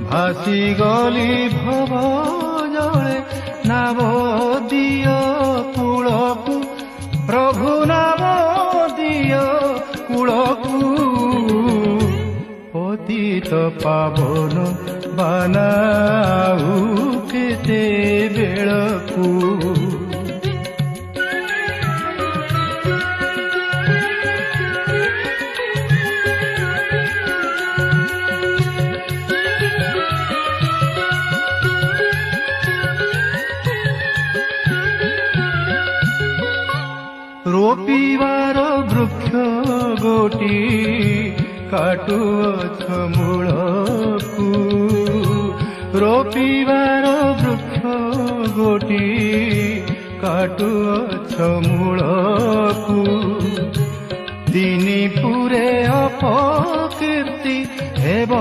ভাসি গলি ভব জলে নাম দিও কূলকু প্রভু নাম দিও কূলকু পতিত পাবন বানাউ কেতে বেଳକୁ रोपिवार वृक्ष गोटी काटुअछ मूलकु रोपिवार वृक्ष गोटी काटुअछ मूलकु दिनी पुरे अपकीर्ति हेब